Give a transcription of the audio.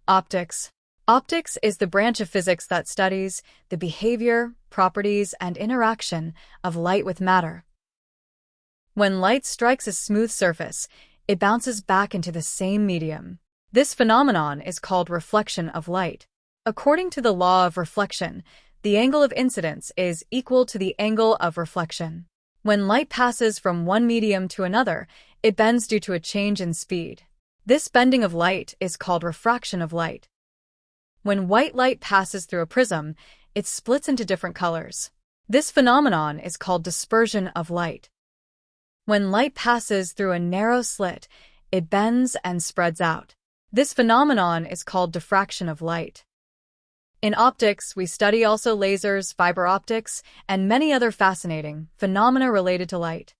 Optics. Optics is the branch of physics that studies the behavior, properties, and interaction of light with matter. When light strikes a smooth surface, it bounces back into the same medium. This phenomenon is called reflection of light. According to the law of reflection, the angle of incidence is equal to the angle of reflection. When light passes from one medium to another, it bends due to a change in speed. This bending of light is called refraction of light. When white light passes through a prism, it splits into different colors. This phenomenon is called dispersion of light. When light passes through a narrow slit, it bends and spreads out. This phenomenon is called diffraction of light. In optics, we study also lasers, fiber optics, and many other fascinating phenomena related to light.